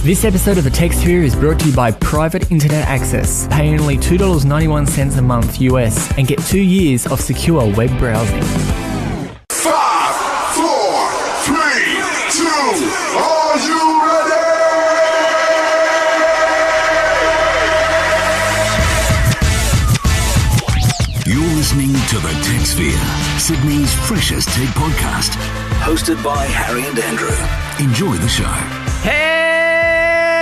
This episode of The Tech Sphere is brought to you by Private Internet Access. Pay only $2.91 a month US and get 2 years of secure web browsing. 5, 4, 3, 2, are you ready? You're listening to The Tech Sphere, Sydney's freshest tech podcast. Hosted by Harry and Andrew. Enjoy the show.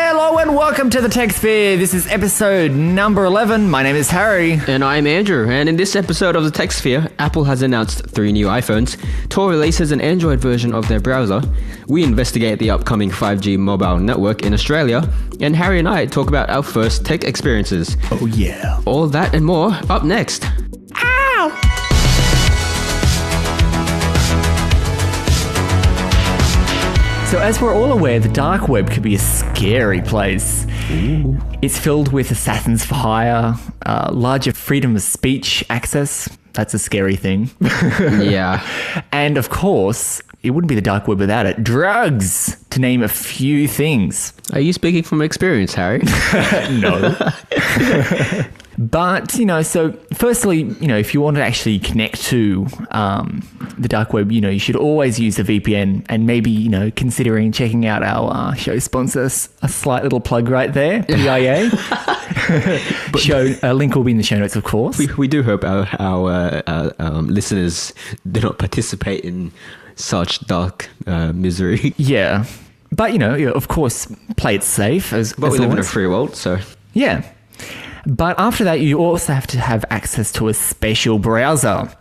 Hello and welcome to The Tech Sphere. This is episode number 11. My name is Harry. And I'm Andrew. And in this episode of The Tech Sphere, Apple has announced 3 new iPhones. Tor releases an Android version of their browser. We investigate the upcoming 5G mobile network in Australia. And Harry and I talk about our first tech experiences. Oh yeah. All that and more up next. So as we're all aware, the dark web can be a scary place. Ooh. It's filled with assassins for hire, larger freedom of speech access. That's a scary thing. Yeah. And of course, it wouldn't be the dark web without it. Drugs, to name a few things. Are you speaking from experience, Harry? No. But, so firstly, if you want to actually connect to the dark web, you should always use a VPN and maybe, considering checking out our show sponsors, a slight little plug right there, PIA. Link will be in the show notes, of course. We do hope our listeners do not participate in such dark misery. Yeah. But, of course, play it safe. But we live in a free world, so... Yeah. But after that, you also have to have access to a special browser.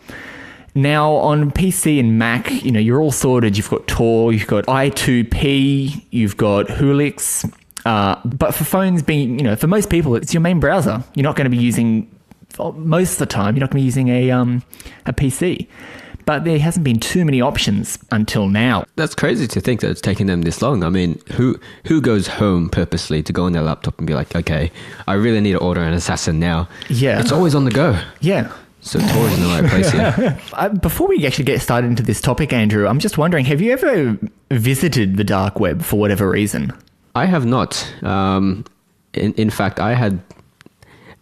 Now, on PC and Mac, you're all sorted. You've got Tor, you've got I2P, you've got Helix. But for phones being, for most people, it's your main browser. You're not going to be using, most of the time, you're not going to be using a PC. But there hasn't been too many options until now. That's crazy to think that it's taking them this long. I mean, who goes home purposely to go on their laptop and be like, okay, I really need to order an assassin now. Yeah. It's always on the go. Yeah. So Tor is in the right place here. Before we actually get started into this topic, Andrew, I'm just wondering, have you ever visited the dark web for whatever reason? I have not. In fact, I had,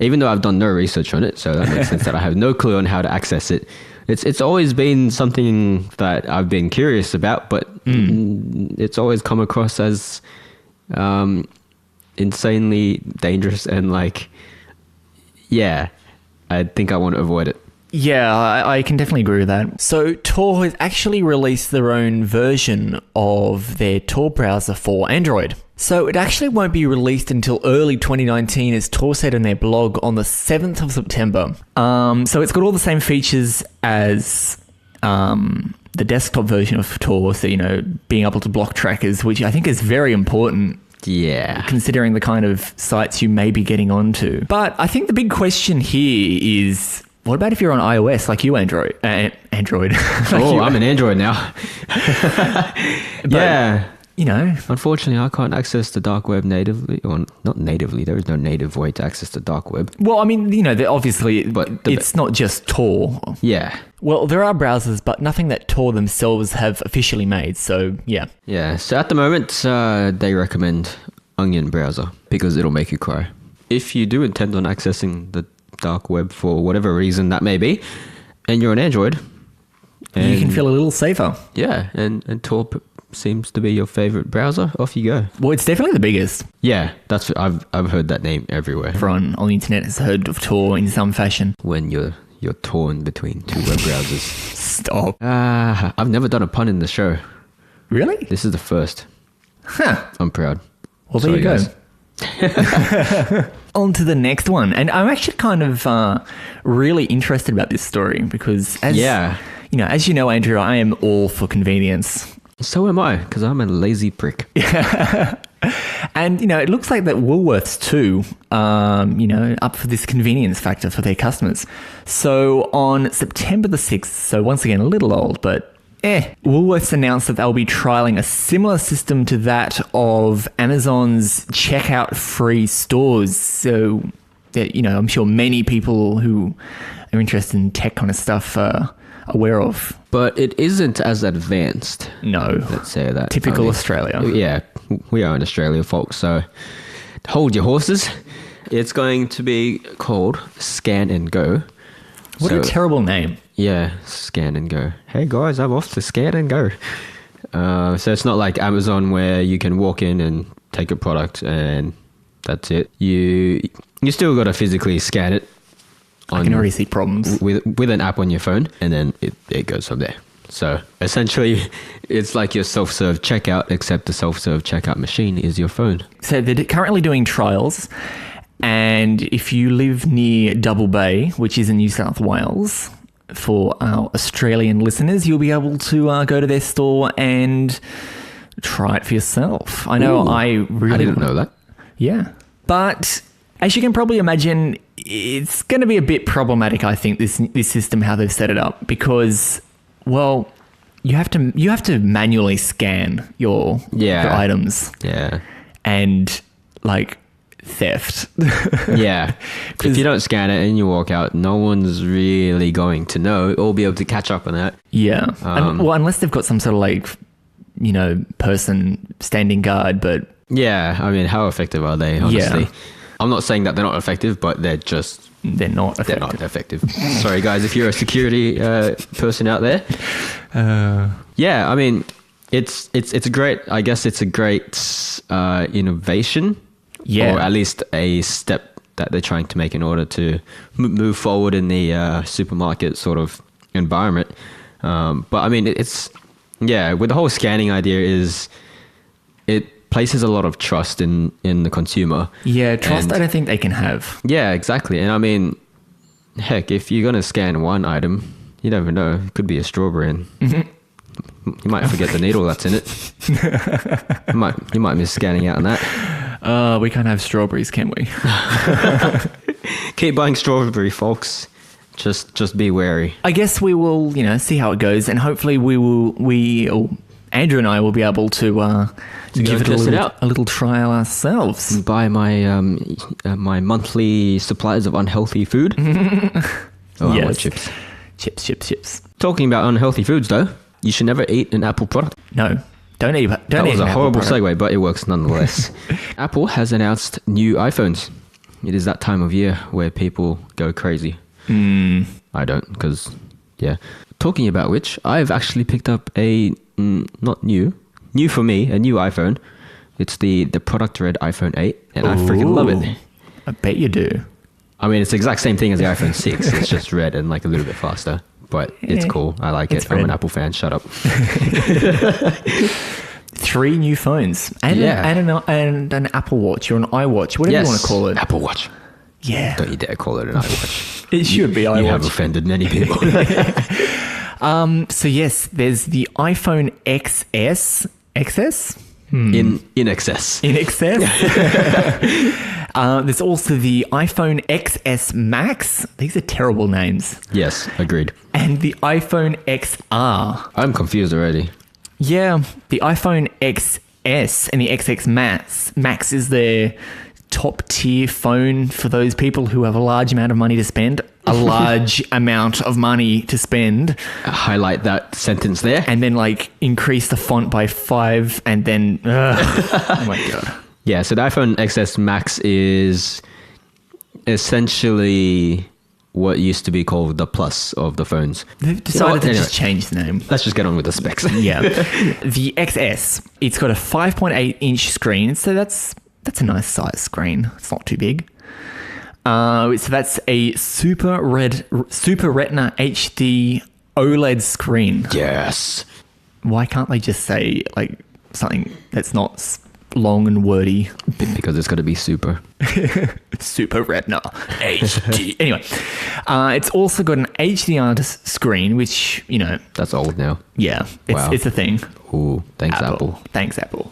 even though I've done no research on it, so that makes sense that I have no clue on how to access it. It's always been something that I've been curious about, but it's always come across as insanely dangerous and I think I want to avoid it. Yeah, I can definitely agree with that. So Tor has actually released their own version of their Tor browser for Android. So it actually won't be released until early 2019, as Tor said in their blog, on the 7th of September. So it's got all the same features as the desktop version of Tor. So, being able to block trackers, which I think is very important. Yeah. Considering the kind of sites you may be getting onto. But I think the big question here is, what about if you're on iOS like you, Android? Android. I'm an Android now. Yeah. Unfortunately, I can't access the dark web natively, or not natively. There is no native way to access the dark web. Well, I mean, obviously, it's not just Tor. Yeah. Well, there are browsers, but nothing that Tor themselves have officially made. So, yeah. Yeah. So at the moment, they recommend Onion browser because it'll make you cry. If you do intend on accessing the dark web for whatever reason that may be, and you're on Android, you can feel a little safer. Yeah, and Tor seems to be your favorite browser. Off you go. Well, it's definitely the biggest. Yeah, I've heard that name everywhere. Everyone on the internet has heard of Tor in some fashion. When you're torn between two web browsers. Stop. I've never done a pun in the show. Really? This is the first. Huh. I'm proud. Well, there you go. On to the next one. And I'm actually kind of really interested about this story because as you know, Andrew, I am all for convenience. So am I, because I'm a lazy prick. And, it looks like that Woolworths too, up for this convenience factor for their customers. So on September the 6th, so once again, a little old, but Woolworths announced that they'll be trialing a similar system to that of Amazon's checkout-free stores. So, I'm sure many people who are interested in tech kind of stuff are aware of. But it isn't as advanced. No. Let's say that. Typical Australia. Yeah, we are in Australia, folks. So hold your horses. It's going to be called Scan and Go. What a terrible name. Yeah, Scan and Go. Hey guys, I'm off to Scan and Go. So it's not like Amazon where you can walk in and take a product and that's it. You still got to physically scan it. I can already see problems. With an app on your phone, and then it goes from there. So essentially, it's like your self-serve checkout, except the self-serve checkout machine is your phone. So they're currently doing trials, and if you live near Double Bay, which is in New South Wales, for our Australian listeners, you'll be able to go to their store and try it for yourself. I know. Ooh, I didn't know that. Yeah, but as you can probably imagine, it's going to be a bit problematic, I think, this system, how they've set it up, because, well, you have to manually scan your items. Yeah. And, like, theft. Yeah. If you don't scan it and you walk out, no one's really going to know or be able to catch up on that. Yeah. Unless they've got some sort of, like, person standing guard, but... Yeah, I mean, how effective are they, honestly? Yeah. I'm not saying that they're not effective, but they're not effective. Sorry, guys, if you're a security person out there. Yeah, I mean, it's a great, I guess it's a great innovation. Yeah. Or at least a step that they're trying to make in order to move forward in the supermarket sort of environment. But I mean, with the whole scanning idea is it places a lot of trust in the consumer. Yeah, trust I don't think they can have. Yeah, exactly. And I mean, heck, if you're going to scan one item, you never know. It could be a strawberry and you might forget the needle that's in it. You might miss scanning out on that. We can't have strawberries, can we? Keep buying strawberry, folks. Just be wary. I guess we will, see how it goes, and hopefully Andrew and I will be able to give it a little trial ourselves. Buy my my monthly supplies of unhealthy food. I want chips. Chips. Talking about unhealthy foods, though, you should never eat an Apple product. No, don't eat. That was a horrible segue, but it works nonetheless. Apple has announced new iPhones. It is that time of year where people go crazy. I don't, because Talking about which, I've actually picked up a not new for me, a new iPhone. It's the product red iPhone 8, and I freaking love it. I bet you do. I mean, it's the exact same thing as the iPhone 6. It's just red and like a little bit faster, but it's cool. I like it. Red. I'm an Apple fan. Shut up. 3 new phones and an Apple Watch or an iWatch, whatever you want to call it. Apple Watch. Yeah. Don't you dare call it an iWatch. It should be iWatch. You have offended many people. So yes, there's the iPhone XS. XS? In excess. In excess? There's also the iPhone XS Max. These are terrible names. Yes, agreed. And the iPhone XR. I'm confused already. Yeah, the iPhone XS and the XX Max is their top tier phone for those people who have a large amount of money to spend. A large amount of money to spend. Highlight that sentence there. And then increase the font by 5 and then... oh my God. Yeah, so the iPhone XS Max is essentially what used to be called the Plus of the phones. They've decided to just change the name. Let's just get on with the specs. Yeah. The XS, it's got a 5.8 inch screen, so that's a nice size screen. It's not too big. So that's a Super Retina HD OLED screen. Yes. Why can't they just say something that's not long and wordy? Because it's got to be super. Super Retina HD. Anyway, it's also got an HDR screen, which, That's old now. Yeah, it's a thing. Ooh, thanks, Apple. Thanks, Apple.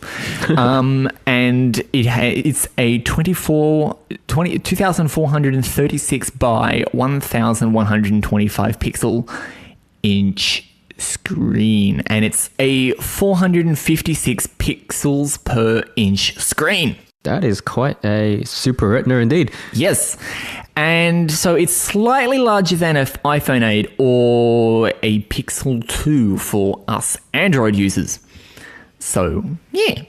And it's a 2436 by 1125 pixel inch screen, and it's a 456 pixels per inch screen. That is quite a super retina indeed. Yes. And so it's slightly larger than an iPhone 8 or a Pixel 2 for us Android users. So, yeah.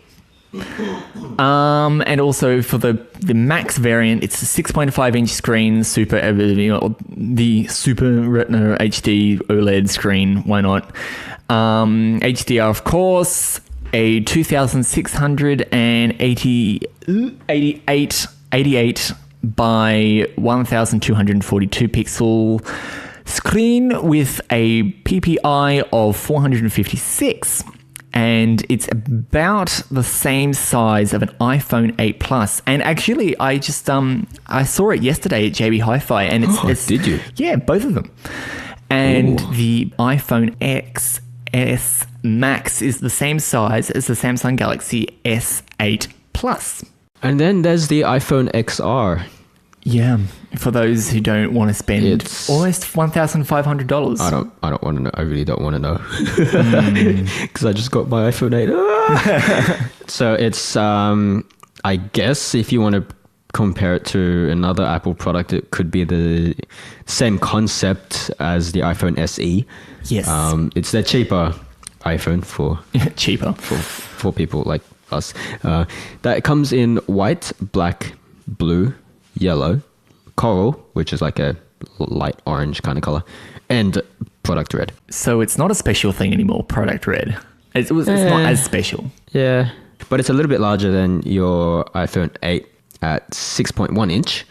And also for the Max variant, it's a 6.5-inch screen, the Super Retina HD OLED screen. Why not? HDR, of course. A 2688 by 1242 pixel screen with a PPI of 456. And it's about the same size of an iPhone 8 Plus. And actually, I just I saw it yesterday at JB Hi-Fi, and it's did you? Yeah, both of them. And the iPhone XS Max is the same size as the Samsung Galaxy S8 Plus. And then there's the iPhone XR. Yeah, for those who don't want to spend almost $1,500. I don't want to know. I really don't want to know. Because I just got my iPhone 8. So it's, I guess if you want to compare it to another Apple product, it could be the same concept as the iPhone SE. Yes. It's the cheaper iPhone for people like us. That comes in white, black, blue, yellow, coral, which is like a light orange kind of color, and product red. So it's not a special thing anymore, product red. It's not as special. Yeah, but it's a little bit larger than your iPhone 8 at 6.1 inch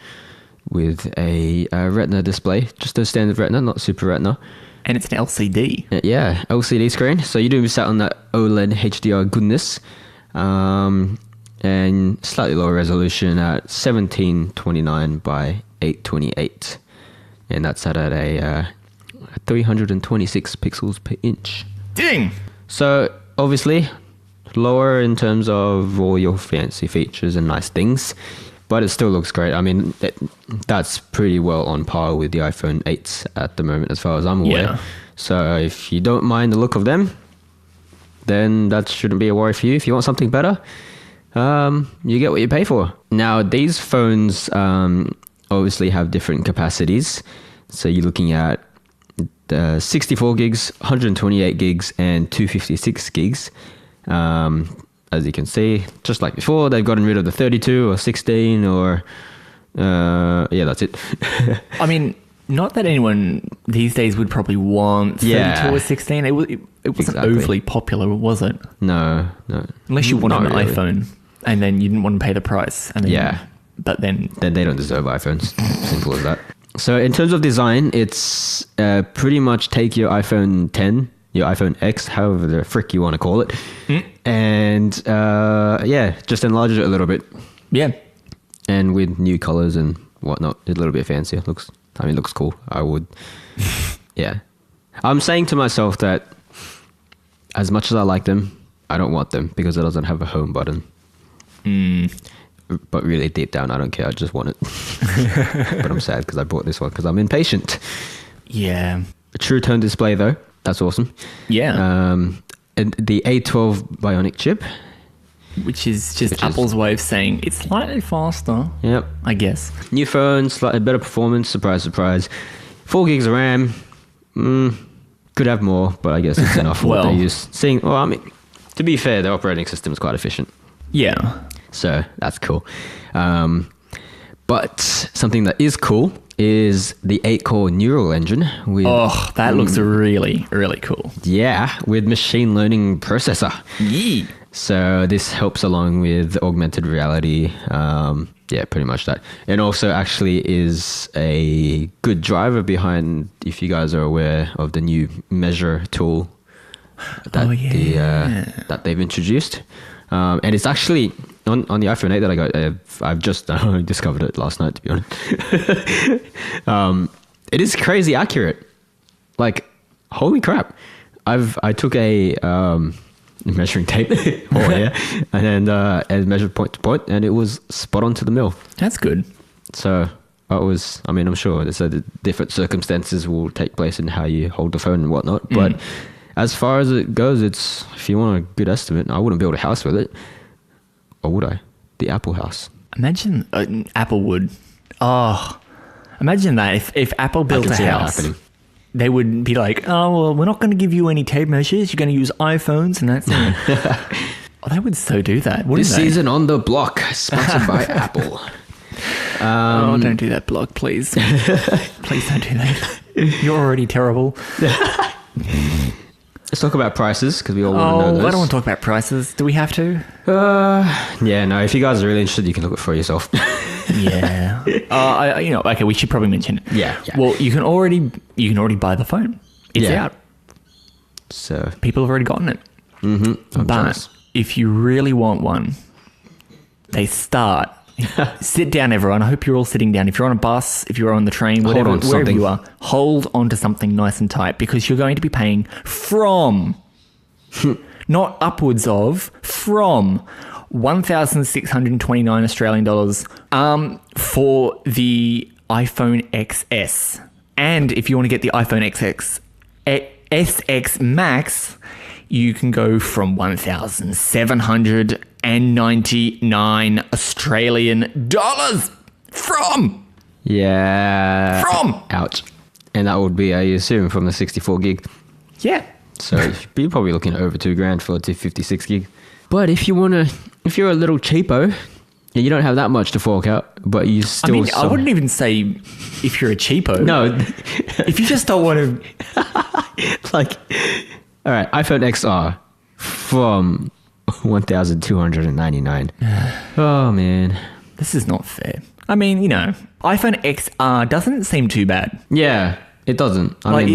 with a retina display, just a standard retina, not super retina. And it's an LCD. Yeah, LCD screen. So you do miss out on that OLED HDR goodness. And slightly lower resolution at 1729 by 828. And that's at a 326 pixels per inch. Ding! So obviously lower in terms of all your fancy features and nice things, but it still looks great. I mean, that's pretty well on par with the iPhone 8s at the moment as far as I'm aware. Yeah. So if you don't mind the look of them, then that shouldn't be a worry for you. If you want something better, you get what you pay for. Now, these phones obviously have different capacities. So you're looking at 64 gigs, 128 gigs, and 256 gigs. As you can see, just like before, they've gotten rid of the 32 or 16 or... yeah, that's it. I mean, not that anyone these days would probably want 32 or 16. It wasn't Exactly. overly popular, was it? No. Unless you wanted Not an really. iPhone and then you didn't want to pay the price. And then, Yeah. But then... Then they don't deserve iPhones. Simple as that. So in terms of design, it's pretty much take your iPhone 10, your iPhone X, however the frick you want to call it, and just enlarge it a little bit. Yeah. And with new colors and whatnot, a little bit fancier. Looks cool. I would, yeah. I'm saying to myself that as much as I like them, I don't want them because it doesn't have a home button. But really deep down, I don't care. I just want it. But I'm sad because I bought this one because I'm impatient. Yeah. A true tone display though, that's awesome. Yeah. And the A12 Bionic chip. Which is Apple's way of saying it's slightly faster. Yep. I guess. New phone, slightly better performance. Surprise, surprise. 4 gigs of RAM. Could have more, but I guess it's enough for what they use. I mean, to be fair, the operating system is quite efficient. Yeah. So that's cool. But something that is cool is the 8-core neural engine. That looks really, really cool. Yeah, with machine learning processor. Yeah. So this helps along with augmented reality. Yeah, pretty much that. And also actually is a good driver behind, if you guys are aware of the new measure tool that that they've introduced. And it's actually on the iPhone 8 that I got. I've just discovered it last night, to be honest. It is crazy accurate. Like, holy crap! I took a measuring tape, and measured point to point, and it was spot on to the mil. That's good. So it was. I mean, I'm sure the different circumstances will take place in how you hold the phone and whatnot, but. As far as it goes, it's if you want a good estimate, I wouldn't build a house with it. Or would I? the Apple House. Imagine Apple would. Oh, imagine that if Apple built a house, they would be like, oh, well, we're not going to give you any tape measures. You're going to use iPhones and that's it. Oh, they would so do that, wouldn't This they? season on the block, sponsored by Apple. Oh, don't do that blog, please. Please don't do that. You're already terrible. Let's talk about prices because we all want to know those. I don't want to talk about prices. Do we have to? Yeah, no. If you guys are really interested, you can look it for yourself. Yeah. Okay, we should probably mention it. Yeah. Well, you can already buy the phone. It's out. So People have already gotten it. I'm But jealous. if you really want one, they start. Sit down, everyone. I hope you're all sitting down. If you're on a bus, if you're on the train, Hold whatever, on to wherever something. you are, hold on to something nice and tight because you're going to be paying from, not upwards of, from 1,629 Australian dollars for the iPhone XS. And if you want to get the iPhone SX Max, you can go from 1,799 Australian dollars from. Ouch. And that would be, I assume, from the 64 gig. Yeah. So you're probably looking at over $2,000 for the 56 gig. But if you're a little cheapo and you don't have that much to fork out, but you still... I wouldn't even say if you're a cheapo. No. If you just don't want to... Like, all right, iPhone XR from 1,299. Oh, man. This is not fair. I mean, iPhone XR doesn't seem too bad. Yeah, it doesn't. I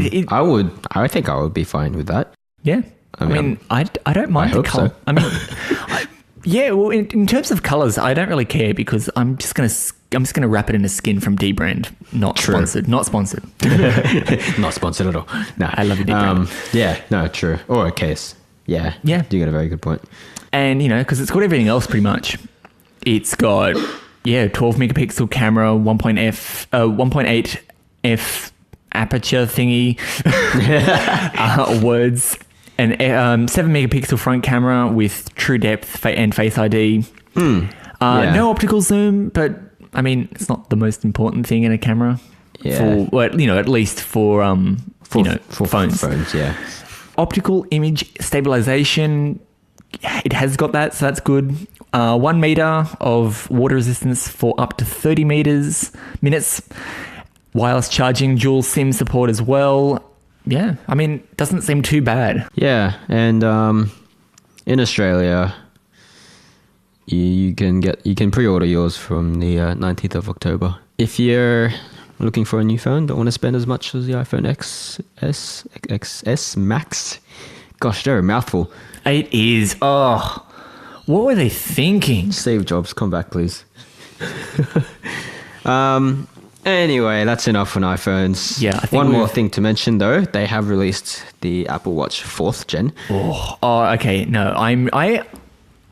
think I would be fine with that. Yeah. I mean, I don't mind the hope color. so. I mean, yeah. Well, in terms of colors, I don't really care because I'm just gonna wrap it in a skin from D brand. Not sponsored. Not sponsored. Not sponsored at all. No, I love you, D brand. Yeah, no, true. Or a case. Yeah. Yeah. You got a very good point. And because it's got everything else pretty much. It's got 12 megapixel camera, 1.8 f aperture thingy, words. An 7 megapixel front camera with true depth and Face ID. No optical zoom, but I mean, it's not the most important thing in a camera. Yeah. At least for phones. Phones, yeah. Optical image stabilization, it has got that, so that's good. 1 meter of water resistance for up to 30 minutes. Wireless charging, dual SIM support as well. Yeah, I mean, doesn't seem too bad. Yeah, and in Australia, you can pre-order yours from the 19th of October. If you're looking for a new phone, don't want to spend as much as the iPhone XS Max. Gosh, they're a mouthful. It is. Oh, what were they thinking? Steve Jobs, come back, please. Anyway, that's enough on iPhones. Yeah, I think one more thing to mention though, they have released the Apple Watch 4th gen. Oh, okay. No, I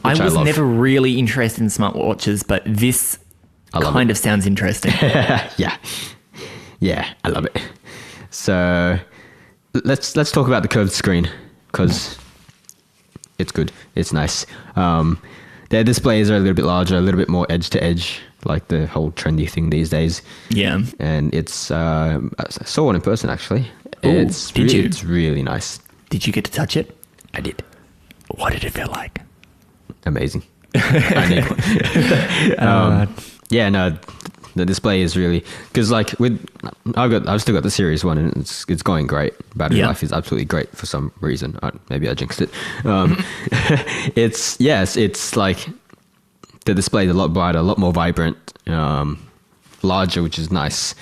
was never really interested in smartwatches, but this kind of sounds interesting. Yeah, I love it. So let's talk about the curved screen because it's good. It's nice. Their displays are a little bit larger, a little bit more edge to edge, like the whole trendy thing these days. Yeah. And it's I saw one in person actually. Ooh, did you? It's really nice. Did you get to touch it? I did. What did it feel like? Amazing. I need one. Yeah, no, the display is really because like I've still got the Series 1 and it's going great. Battery life is absolutely great for some reason. Maybe I jinxed it. It's like the display is a lot brighter, a lot more vibrant, larger, which is nice.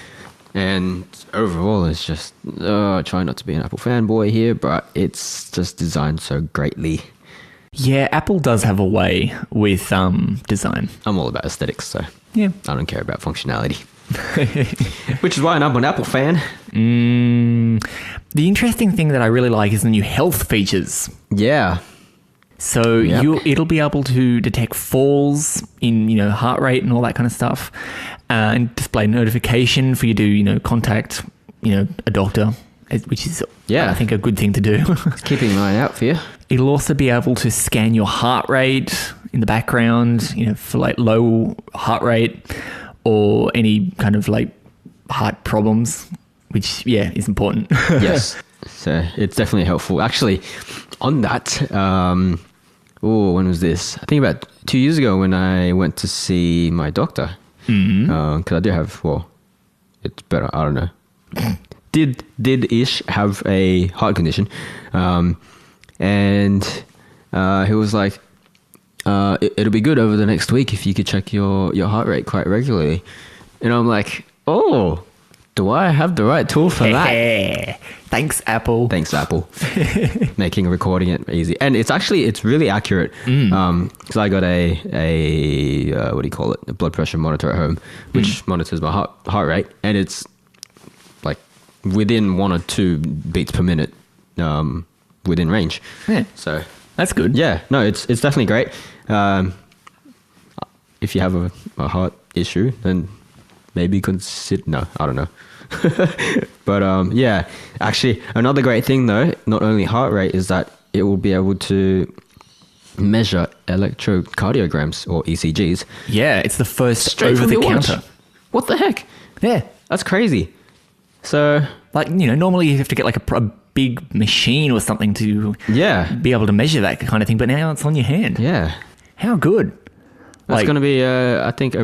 And overall, it's just I try not to be an Apple fanboy here, but it's just designed so greatly. Yeah, Apple does have a way with design. I'm all about aesthetics, so yeah, I don't care about functionality. Which is why I'm an Apple fan. The interesting thing that I really like is the new health features. Yeah. So it'll be able to detect falls in heart rate and all that kind of stuff, and display notification for you to contact a doctor which is, Yeah. I think, a good thing to do. Keeping an eye out for you. It'll also be able to scan your heart rate in the background, for like low heart rate or any kind of like heart problems, which, is important. Yes. So it's definitely helpful. Actually, on that, when was this? I think about 2 years ago when I went to see my doctor. Because I do have, it's better, I don't know. Did-ish have a heart condition. And he was like, it'll be good over the next week if you could check your heart rate quite regularly. And I'm like, do I have the right tool for that? Thanks, Apple. Thanks, Apple. Making recording it easy. And it's really accurate. Because I got a what do you call it? A blood pressure monitor at home, which monitors my heart rate. And it's like within 1 or 2 beats per minute within range. Yeah. So That's good. yeah, no, it's definitely great. If you have a heart issue, then maybe consider. No, I don't know. But yeah, actually, another great thing though, not only heart rate, is that it will be able to measure electrocardiograms or ECGs. Yeah, it's the first Straight from over the your watch. counter. What the heck? Yeah. That's crazy. So Like, normally you have to get like a big machine or something to yeah, be able to measure that kind of thing, but now it's on your hand. yeah, How good. that's Like, going to be, I think,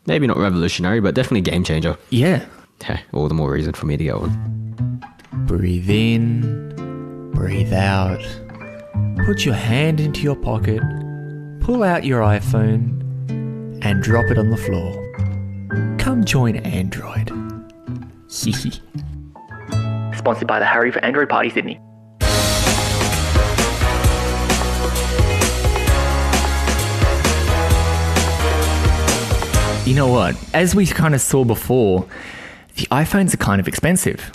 maybe not revolutionary, but definitely game changer. yeah. Yeah, all the more reason for me to get one. Breathe in, breathe out. Put your hand into your pocket, pull out your iPhone, and drop it on the floor. Come join Android. Sponsored by the Harry for Android Party Sydney. You know what? As we kind of saw before, the iPhones are kind of expensive.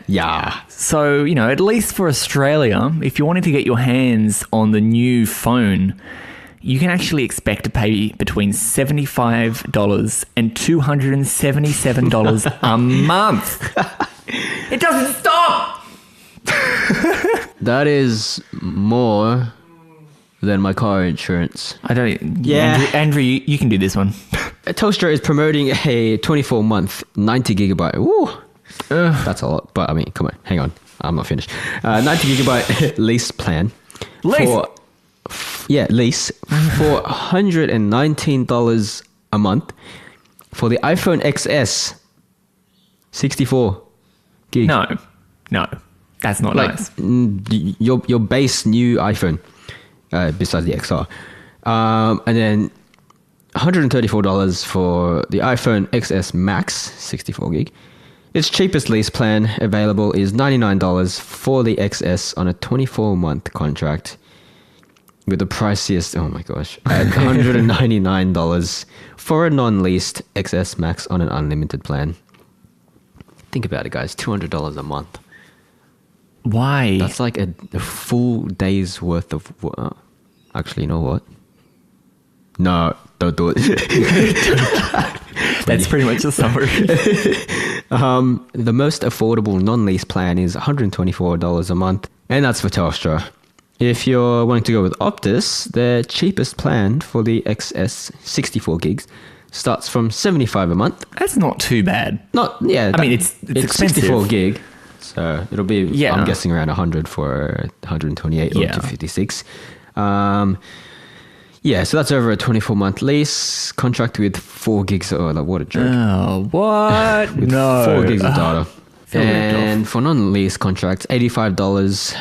Yeah. So, at least for Australia, if you wanted to get your hands on the new phone, you can actually expect to pay between $75 and $277 a month. It doesn't stop! That is more than my car insurance. I don't... Yeah. Andrew, you can do this one. Telstra is promoting a 24-month 90 gigabyte. Ooh, that's a lot. But I mean, come on, hang on. I'm not finished. 90 gigabyte lease plan. Lease? Lease for $119 a month for the iPhone XS 64 gig. No, that's not nice. Your base new iPhone, besides the XR, and then $134 for the iPhone XS Max 64 gig. Its cheapest lease plan available is $99 for the XS on a 24-month contract, with the priciest, oh my gosh, at $199 for a non-leased XS Max on an unlimited plan. Think about it, guys. $200 a month. Why? That's like a full day's worth of work. Actually, you know what? No, don't do it. That's pretty much the summary. The most affordable non-lease plan is $124 a month, and that's for Telstra. If you're wanting to go with Optus, their cheapest plan for the XS 64 gigs starts from $75 a month. That's not too bad. I mean, it's expensive. 64 gig, so it'll be, Yeah. I'm guessing, around 100 for 128 or Yeah. 256. Yeah, so that's over a 24-month lease contract with 4 gigs. Oh, like, what a joke. Oh, what? With No. 4 gigs of data. Feel ripped And for non-lease contracts, $85.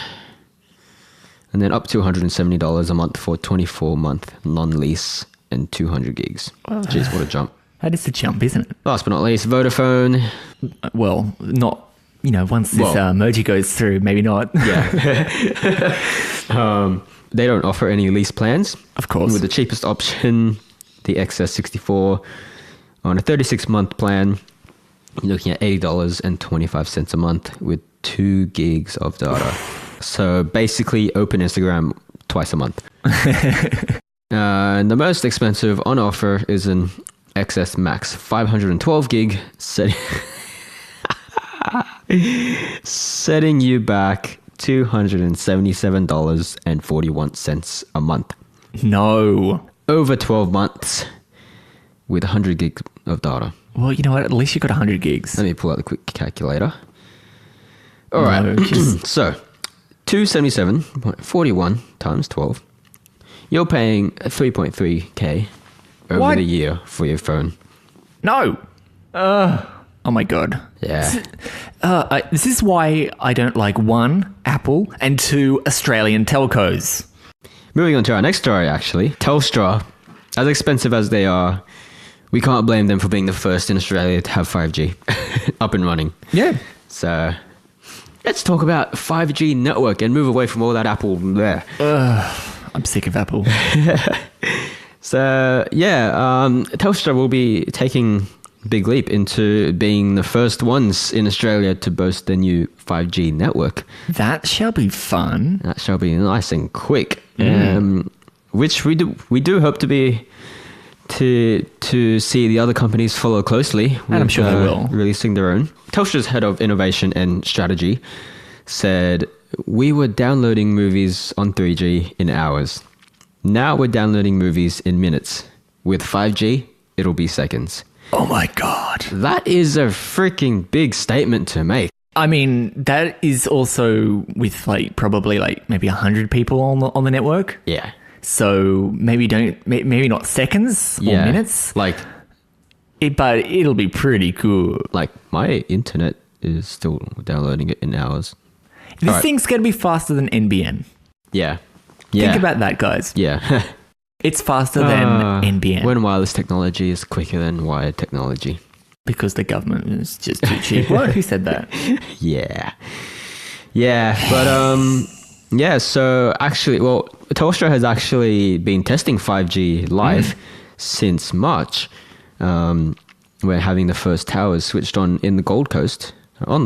And then up to $170 a month for 24-month non-lease and 200 gigs. Jeez, what a jump. That is a jump, isn't it? Last but not least, Vodafone. Well, not, once this emoji goes through, maybe not. Yeah. They don't offer any lease plans. Of course. With the cheapest option, the XS64, on a 36-month plan, you're looking at $80.25 a month with 2 gigs of data. So basically, open Instagram twice a month. And the most expensive on offer is an XS Max 512 gig setting. setting you back $277.41 a month. No. Over 12 months with 100 gigs of data. Well, you know what? At least you got 100 gigs. Let me pull out the quick calculator. All right. No, just- So, 277.41 times 12. You're paying 3.3K over What? the year for your phone. No. Oh my God. Yeah. This is why I don't like 1, Apple, and 2, Australian telcos. Moving on to our next story, actually. Telstra, as expensive as they are, we can't blame them for being the first in Australia to have 5G up and running. Yeah. So, let's talk about 5G network and move away from all that Apple there. I'm sick of Apple. So, Telstra will be taking a big leap into being the first ones in Australia to boast the new 5G network. That shall be fun. That shall be nice and quick. Which we do hope to see the other companies follow closely. And I'm sure they will. Releasing their own. Telstra's head of innovation and strategy said, "We were downloading movies on 3G in hours. Now we're downloading movies in minutes. With 5G, it'll be seconds." Oh my God. That is a freaking big statement to make. I mean, that is also with probably maybe 100 people on the network. Yeah. So maybe not seconds or minutes. But it'll be pretty cool. My internet is still downloading it in hours. This Alright. thing's going to be faster than NBN. Yeah. Think about that, guys. Yeah. It's faster than NBN. When wireless technology is quicker than wired technology. Because the government is just too cheap. What? Who said that? Yeah. But so actually, Telstra has actually been testing 5G live since March. We're having the first towers switched on the Gold Coast for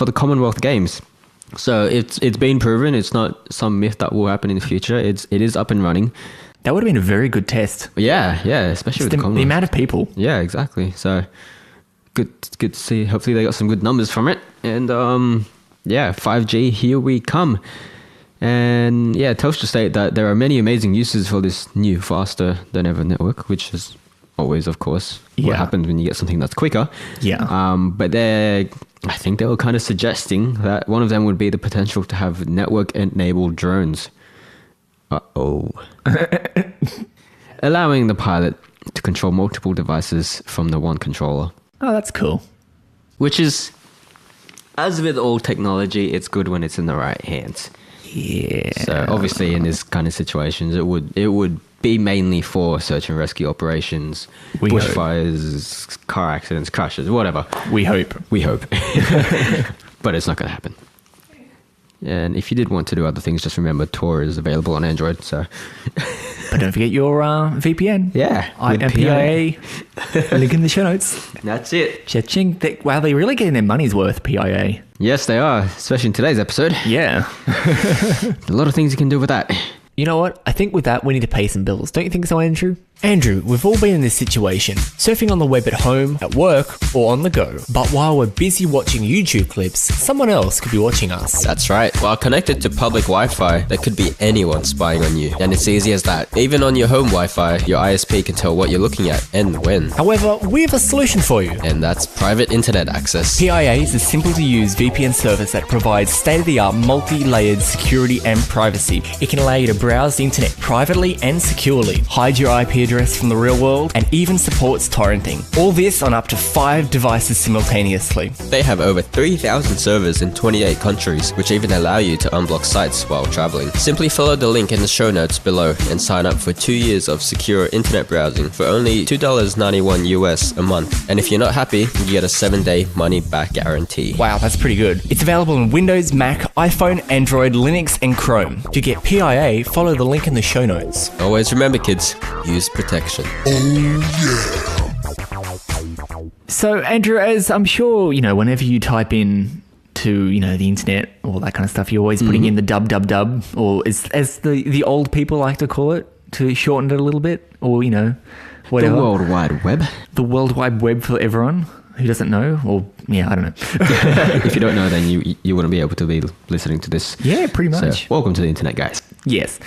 the Commonwealth Games. So it's been proven. It's not some myth that will happen in the future. It is up and running. That would have been a very good test. Yeah, especially with the Commonwealth. The amount of people. Yeah, exactly. So good to see. Hopefully they got some good numbers from it. And 5G, here we come. And Telstra state that there are many amazing uses for this new, faster than ever network, which is always, of course, what happens when you get something that's quicker. Yeah. But I think they were kind of suggesting that one of them would be the potential to have network-enabled drones. Uh-oh. Allowing the pilot to control multiple devices from the one controller. Oh, that's cool. Which is, as with all technology, it's good when it's in the right hands. Yeah. So obviously in this kind of situations, it would be mainly for search and rescue operations, bushfires, car accidents, crashes, whatever. We hope. But it's not going to happen. And if you did want to do other things, just remember Tor is available on Android. So, but don't forget your VPN. Yeah, PIA. Link in the show notes. That's it. Cha-ching. Wow, they're really getting their money's worth, PIA. Yes, they are, especially in today's episode. Yeah. A lot of things you can do with that. You know what? I think with that, we need to pay some bills. Don't you think so, Andrew? Andrew, we've all been in this situation, surfing on the web at home, at work, or on the go. But while we're busy watching YouTube clips, someone else could be watching us. That's right. While connected to public Wi-Fi, there could be anyone spying on you. And it's easy as that. Even on your home Wi-Fi, your ISP can tell what you're looking at and when. However, we have a solution for you. And that's private internet access. PIA is a simple-to-use VPN service that provides state-of-the-art multi-layered security and privacy. It can allow you to browse the internet privately and securely, hide your IP address from the real world, and even supports torrenting. All this on up to 5 devices simultaneously. They have over 3,000 servers in 28 countries, which even allow you to unblock sites while traveling. Simply follow the link in the show notes below and sign up for 2 years of secure internet browsing for only $2.91 US a month. And if you're not happy, you get a 7-day money-back guarantee. Wow, that's pretty good. It's available on Windows, Mac, iPhone, Android, Linux, and Chrome. To get PIA, follow the link in the show notes. Always remember, kids, use protection. So, Andrew, as I'm sure, whenever you type in to, the internet, all that kind of stuff, you're always putting in the dub, or as the old people like to call it, to shorten it a little bit, or, whatever. The World Wide Web. The World Wide Web for everyone. who doesn't know, or yeah, I don't know. If you don't know, then you wouldn't be able to be listening to this. Yeah, pretty much. So, welcome to the internet, guys. Yes.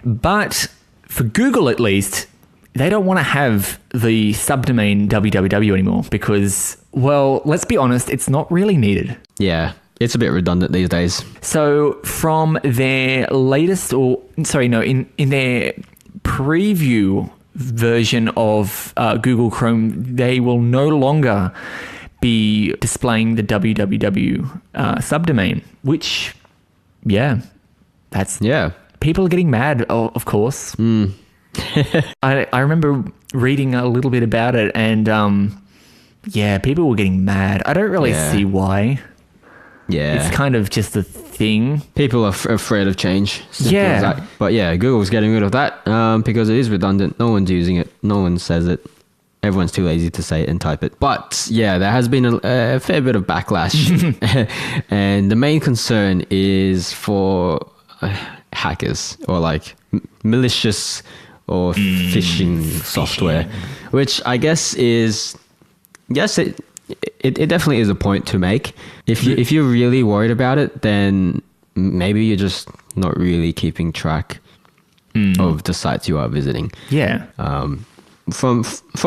But for Google, at least, they don't want to have the subdomain www anymore because, well, let's be honest, it's not really needed. Yeah, it's a bit redundant these days. So from their latest, in their preview version of Google Chrome, they will no longer be displaying the www subdomain, which, yeah, that's... Yeah. People are getting mad, of course. I remember reading a little bit about it, and yeah, people were getting mad. I don't really see why. Yeah. It's kind of just a thing. People are afraid of change. Simple Yeah. as that. But yeah, Google's getting rid of that because it is redundant. No one's using it. No one says it. Everyone's too lazy to say it and type it. But yeah, there has been a fair bit of backlash. And the main concern is for hackers or like malicious or phishing software, which I guess is, yes, it definitely is a point to make. If you're really worried about it, then maybe you're just not really keeping track of the sites you are visiting. Yeah. From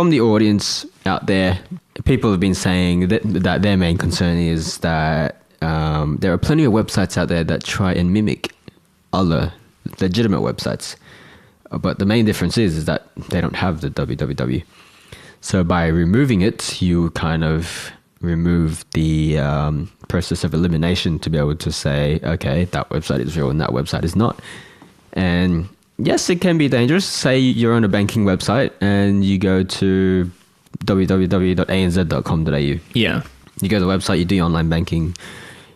the audience out there, people have been saying that their main concern is that there are plenty of websites out there that try and mimic other legitimate websites, but the main difference is that they don't have the www. So by removing it, you kind of remove the process of elimination to be able to say, okay, that website is real and that website is not. And yes, it can be dangerous. Say you're on a banking website and you go to www.anz.com.au. Yeah. You go to the website, you do online banking,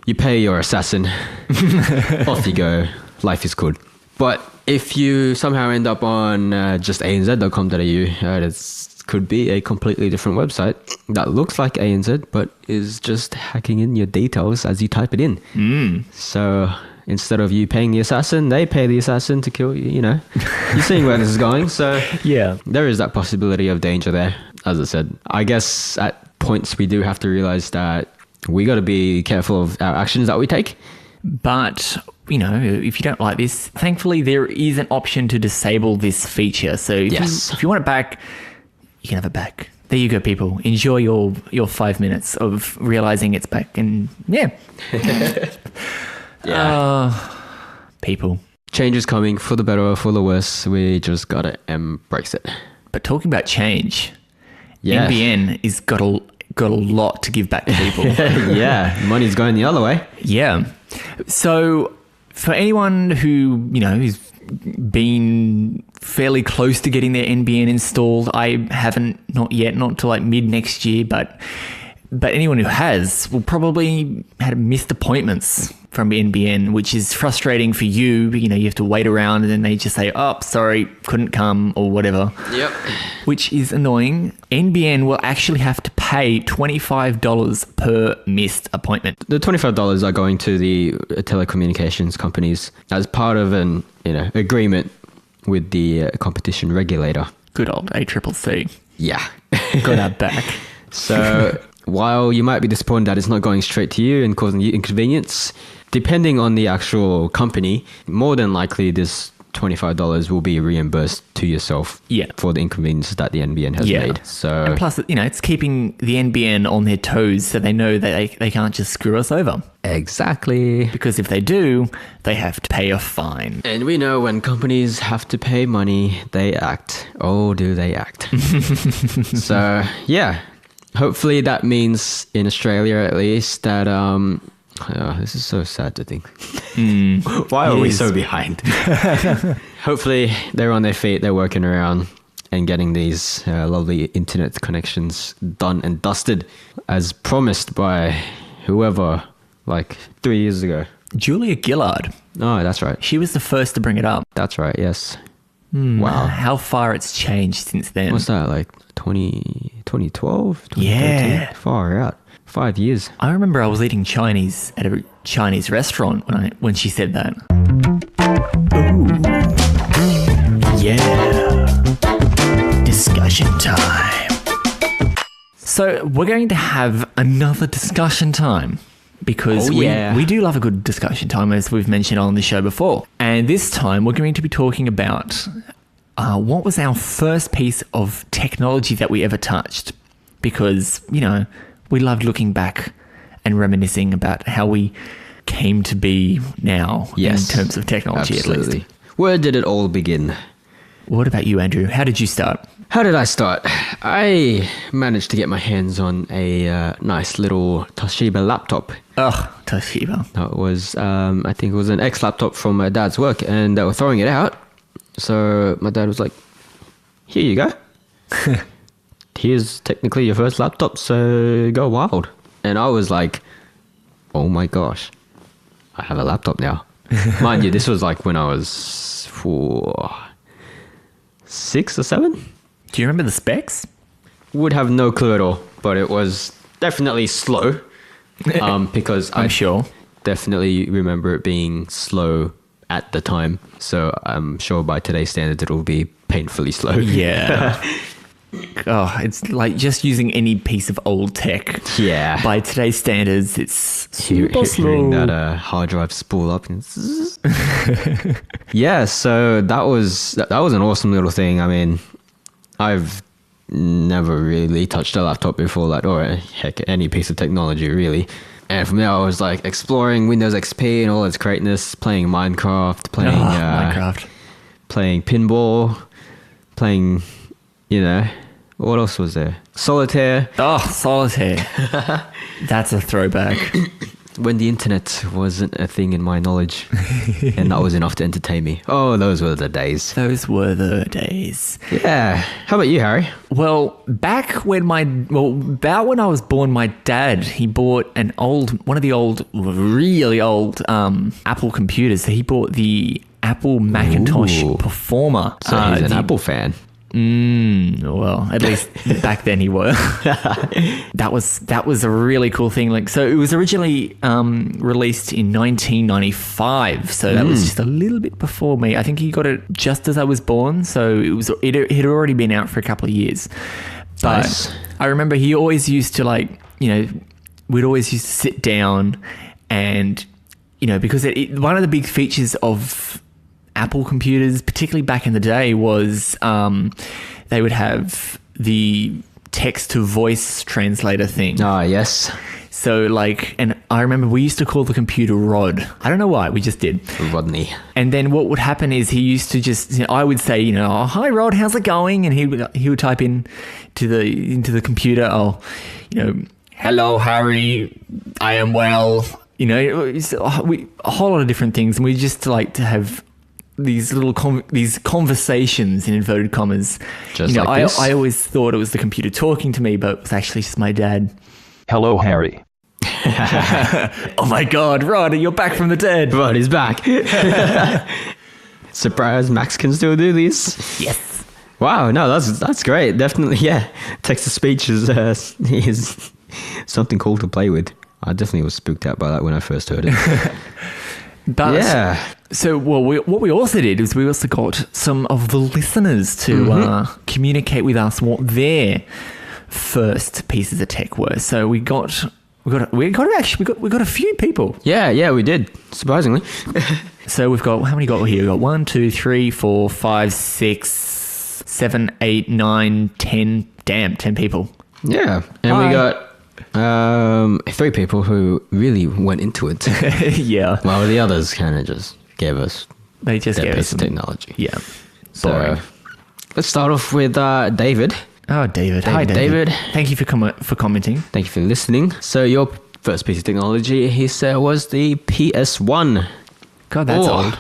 you pay your assassin, off you go. Life is good. But if you somehow end up on just anz.com.au, it could be a completely different website that looks like ANZ, but is just hacking in your details as you type it in. So instead of you paying the assassin, they pay the assassin to kill you, you know. You're seeing where this is going. So Yeah. there is that possibility of danger there. As I said, I guess at points we do have to realize that we got to be careful of our actions that we take. But, you know, if you don't like this, thankfully there is an option to disable this feature. So if you want it back, you can have it back. There you go, people. Enjoy your 5 minutes of realizing it's back. And yeah. People. Change is coming, for the better or for the worse. We just got to embrace it. But talking about change, Yeah. NBN is got a lot to give back to people. Yeah, money's going the other way. Yeah. So for anyone who, you know, who's been fairly close to getting their NBN installed, I haven't, not yet, not till like mid next year, but anyone who has will probably have missed appointments from NBN, which is frustrating for you. You know, you have to wait around and then they just say, oh, sorry, couldn't come or whatever. Yep. Which is annoying. NBN will actually have to pay $25 per missed appointment. The $25 are going to the telecommunications companies as part of an agreement with the competition regulator. Good old ACCC. Yeah. Got our back. So while you might be disappointed that it's not going straight to you and causing you inconvenience, depending on the actual company, more than likely this $25 will be reimbursed to yourself for the inconvenience that the NBN has made. So, and plus, you know, it's keeping the NBN on their toes so they know that they can't just screw us over. Exactly. Because if they do, they have to pay a fine. And we know when companies have to pay money, they act. Oh, do they act. So, yeah. Hopefully that means in Australia at least that this is so sad to think. Why are we so behind? Hopefully they're on their feet, they're working around and getting these lovely internet connections done and dusted as promised by whoever like 3 years ago. Julia Gillard. Oh, that's right. She was the first to bring it up. That's right, yes. Wow. How far it's changed since then. What's that, like 2012? 2013? Yeah. Far out. 5 years. I remember I was eating Chinese at a Chinese restaurant when she said that. Ooh. Yeah. Discussion time. So we're going to have another discussion time because we do love a good discussion time, as we've mentioned on the show before. And this time we're going to be talking about what was our first piece of technology that we ever touched, because, you know, we loved looking back and reminiscing about how we came to be now in terms of technology, absolutely. at least. Where did it all begin? What about you, Andrew? How did you start? How did I start? I managed to get my hands on a nice little Toshiba laptop. Oh, Toshiba. That was, I think it was an ex-laptop from my dad's work, and they were throwing it out. So my dad was like, here you go. Here's technically your first laptop, so go wild. And I was like, oh my gosh, I have a laptop now. Mind you, this was like when I was 6 or 7. Do you remember the specs? Would have no clue at all, but it was definitely slow. Because I'm sure. Definitely remember it being slow at the time. So I'm sure by today's standards it will be painfully slow. Yeah. Oh, it's like just using any piece of old tech. Yeah. By today's standards, it's super slow. Hearing that hard drive spool up. And yeah, so that was an awesome little thing. I mean, I've never really touched a laptop before, like, or heck, any piece of technology really. And from there, I was like exploring Windows XP and all its greatness, playing Minecraft, playing pinball, playing, you know, what else was there? Solitaire. Oh, Solitaire. That's a throwback. When the internet wasn't a thing in my knowledge, and that was enough to entertain me. Oh, those were the days. Those were the days. Yeah. How about you, Harry? Well, about when I was born, my dad, he bought one of the really old Apple computers. So he bought the Apple Macintosh Performer. So he's an Apple fan. Well, at least back then he were. That was a really cool thing. Like, so it was originally released in 1995, so that was just a little bit before me. I think he got it just as I was born, so it had already been out for a couple of years. But Nice. I remember he always used to, like, you know, we'd always used to sit down and, you know, because one of the big features of Apple computers, particularly back in the day, was they would have the text to voice translator thing. Ah, yes. So, like, and I remember we used to call the computer Rod. I don't know why, we just did. Rodney. And then what would happen is he used to just, you know, I would say, you know, oh, hi Rod, how's it going? And he would type into the computer, oh, you know, hello Harry, I am well. You know, a whole lot of different things, and we just like to have these little these conversations in inverted commas. Just, you know, like this? I always thought it was the computer talking to me, but it was actually just my dad. Hello, Harry. Oh my God, Rod, you're back from the dead. Rod is back. Surprise, Max can still do this. Yes. Wow, no, that's great. Definitely, yeah. Text to speech is something cool to play with. I definitely was spooked out by that when I first heard it. But Yeah. So, well, what we also did is we also got some of the listeners to communicate with us what their first pieces of tech were. So we got a few people. Yeah, we did. Surprisingly. So we've got, how many got here? We've got 1, 2, 3, 4, 5, 6, 7, 8, 9, 10. Damn, 10 people. Yeah, and Hi. we got 3 people who really went into it. Yeah. While the others kind of just gave us They just their gave us piece of some technology. Yeah. So Boring. let's start off with David. Oh, David. Hi, David. Thank you for commenting. Thank you for listening. So your first piece of technology, he said, was the PS1. God, that's old.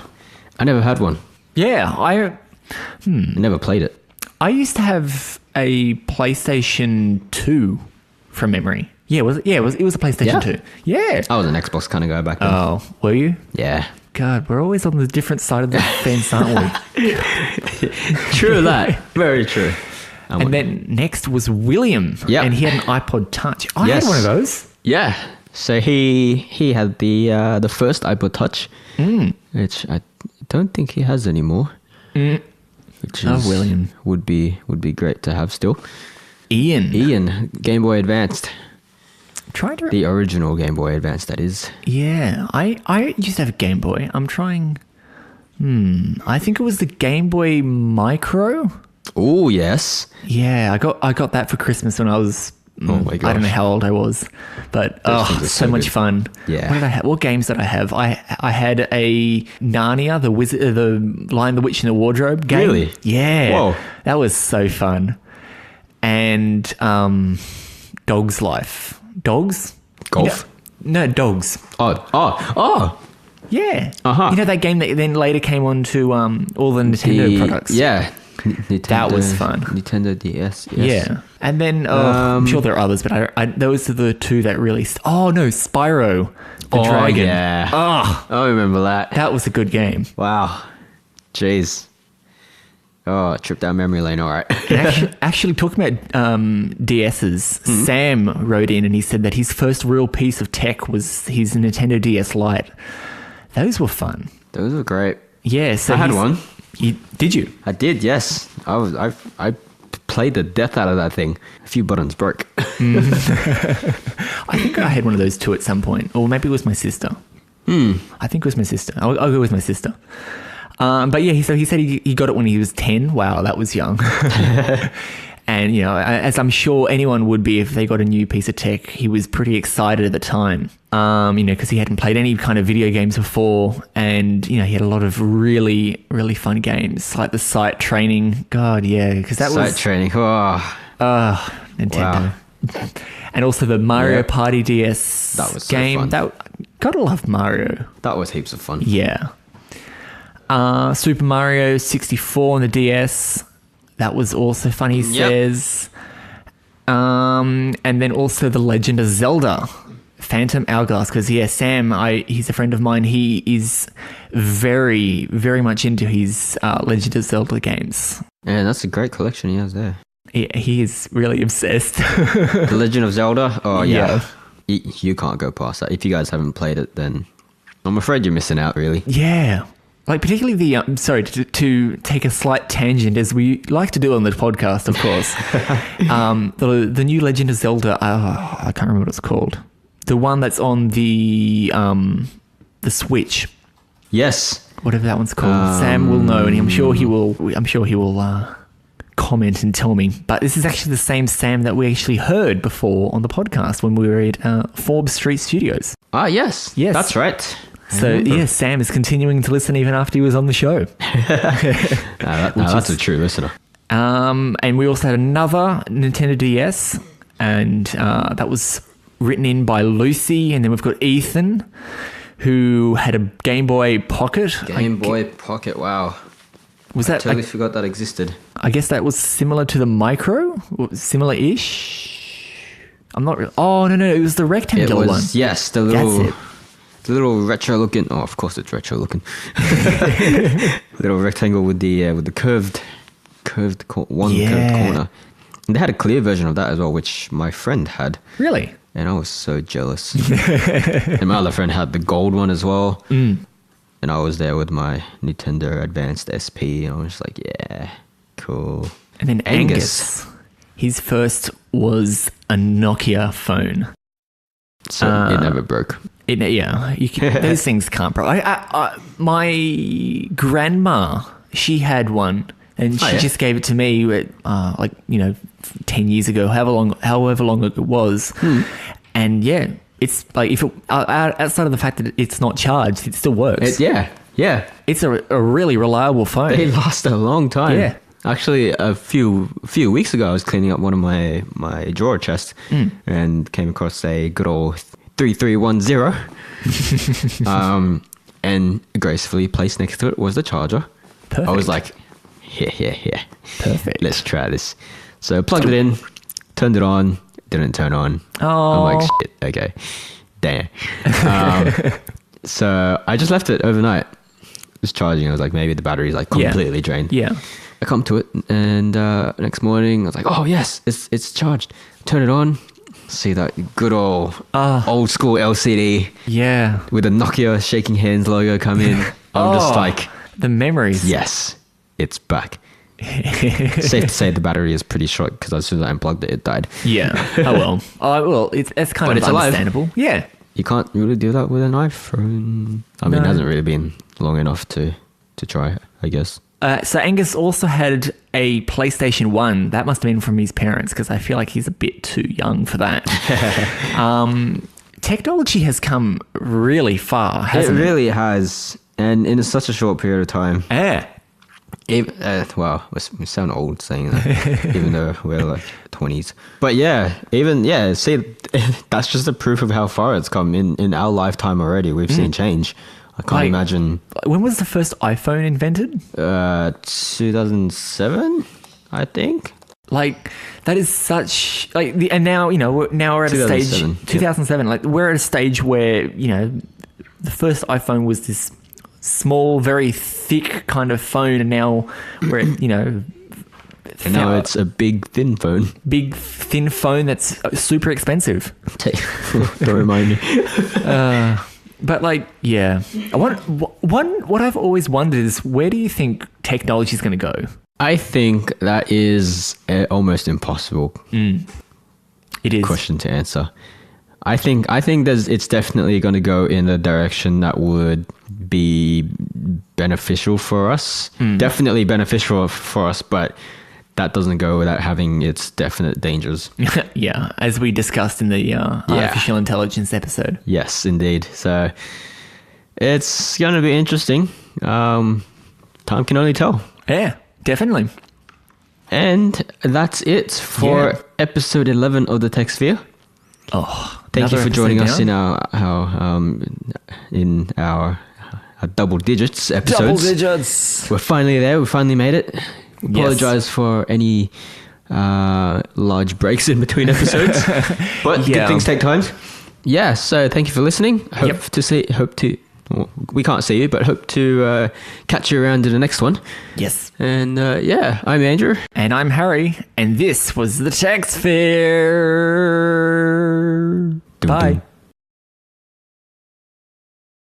I never had one. Yeah, I Never played it. used to have a PlayStation 2 from memory. Yeah, it was a PlayStation Yeah? 2. Yeah. I was an Xbox kind of guy back then. Oh, were you? Yeah. God, we're always on the different side of the fence, aren't we? True that. Very true. And then next was William. Yeah. And he had an iPod Touch. I Yes. had one of those. Yeah. So he had the first iPod Touch, which I don't think he has anymore. Which Oh, William. would be great to have still. Ian, Game Boy Advanced. Trying to. The original Game Boy Advance, that is. Yeah, I used to have a Game Boy. I'm trying. I think it was the Game Boy Micro. Oh yes. Yeah, I got that for Christmas when I was. Oh my gosh. I don't know how old I was, but things are so so much good. fun. Yeah. What did I have? What games did I have? I had a Narnia, the Wizard, the Lion, the Witch, and the Wardrobe game. Really? Yeah. Whoa. That was so fun. And Dog's Life. Dogs? Golf? No, Dogs. Oh. Yeah. Uh-huh. You know that game that then later came on to all the Nintendo products? Yeah. Nintendo, That was fun. Nintendo DS. Yes. Yeah. And then I'm sure there are others, but I those are the two that really... Oh, no, Spyro the Dragon. Yeah. Oh, I remember that. that was a good game. Wow. Jeez. Oh, trip down memory lane. All right. Actually, talking about DSs, Sam wrote in and he said that his first real piece of tech was his Nintendo DS Lite. Those were fun. Those were great. Yeah, so I had one. Did you? I did. Yes. I played the death out of that thing. A few buttons broke. I think I had one of those too at some point, or maybe it was my sister. I think it was my sister. I'll go with my sister. But yeah, so he said he got it when he was 10. Wow, that was young. And, you know, as I'm sure anyone would be if they got a new piece of tech, he was pretty excited at the time, you know, because he hadn't played any kind of video games before. And, you know, he had a lot of really, really fun games, like the Sight Training. God, yeah, because that was... Sight training. Oh. Nintendo. Wow. And also the Mario Yeah. Party DS That was so game. fun. Gotta love Mario. That was heaps of fun. Yeah. Super Mario 64 on the DS. That was also fun, he says. And then also The Legend of Zelda, Phantom Hourglass. Because, yeah, Sam, he's a friend of mine. He is very, very much into his Legend of Zelda games. Yeah, that's a great collection he has there. He is really obsessed. The Legend of Zelda? Oh, Yeah. yeah. You can't go past that. If you guys haven't played it, then I'm afraid you're missing out, really. Yeah. Like, particularly the... sorry, to take a slight tangent, as we like to do on the podcast, of course. The new Legend of Zelda... I can't remember what it's called. The one that's on the Switch. Yes. Whatever that one's called. Sam will know, and I'm sure he will comment and tell me. But this is actually the same Sam that we actually heard before on the podcast when we were at Forbes Street Studios. Ah, yes. Yes. That's right. So, yeah, Sam is continuing to listen even after he was on the show. That's a true listener. And we also had another Nintendo DS, and that was written in by Lucy. And then we've got Ethan, who had a Game Boy Pocket. Game Boy Pocket, wow. Was that? Totally forgot that existed. I guess that was similar to the Micro, similar-ish. I'm not. Oh no, it was the rectangular one. Yes, the little retro looking. Oh, of course it's retro looking. Little rectangle with the curved curved corner. And they had a clear version of that as well, which my friend had. Really? And I was so jealous. And my other friend had the gold one as well. And I was there with my Nintendo Advanced SP, and I was just like, yeah, cool. And then Angus, his first was a Nokia phone. So it never broke. Those things can't break. My grandma, she had one, and she just gave it to me, 10 years ago, however long it was. And yeah, it's like if outside of the fact that it's not charged, it still works. Yeah. It's a really reliable phone. They last a long time. Yeah. Actually, a few weeks ago, I was cleaning up one of my drawer chests and came across a good old 3310. And gracefully placed next to it was the charger. Perfect. I was like, yeah. Perfect. Let's try this. So I plugged it in, turned it on, didn't turn on. Oh. I'm like, shit, okay. Damn. So I just left it overnight. It was charging. I was like, maybe the battery's like completely drained. Yeah. I come to it, and next morning I was like, oh yes, it's charged. Turn it on, see that good old school LCD. Yeah. With the Nokia shaking hands logo come in. I'm just like, the memories. yes, it's back. Safe to say the battery is pretty short because as soon as I unplugged it, it died. Yeah. It's kind of alive. understandable. Yeah. You can't really do that with an iPhone. I mean, it hasn't really been long enough to try, I guess. So Angus also had a PlayStation 1. That must have been from his parents because I feel like he's a bit too young for that. Technology has come really far, hasn't it? It really has. And in such a short period of time. Yeah. Wow, we sound old saying that, even though we're like 20s. But see, that's just a proof of how far it's come in our lifetime already. We've seen change. I can't imagine. When was the first iPhone invented? 2007, I think. Like that is such and now we're at a stage 2007. Like we're at a stage where the first iPhone was this small, very thick kind of phone, and now we're at, and now it's a big thin phone. Big thin phone that's super expensive. Don't remind me. But what I've always wondered is, where do you think technology is going to go? I think that is almost impossible. It is question to answer. I think it's definitely going to go in a direction that would be beneficial for us. Definitely beneficial for us, but that doesn't go without having its definite dangers. Yeah, as we discussed in the artificial intelligence episode. Yes, indeed. So it's going to be interesting. Time can only tell. Yeah, definitely. And that's it for episode 11 of the Tech Sphere. Oh, thank you for joining us in our double digits episodes. Double digits. We're finally there. We finally made it. Apologize for any large breaks in between episodes, but good things take time. Yeah. So thank you for listening. We can't see you, but hope to catch you around in the next one. Yes. And I'm Andrew. And I'm Harry. And this was the Tech Sphere. Bye.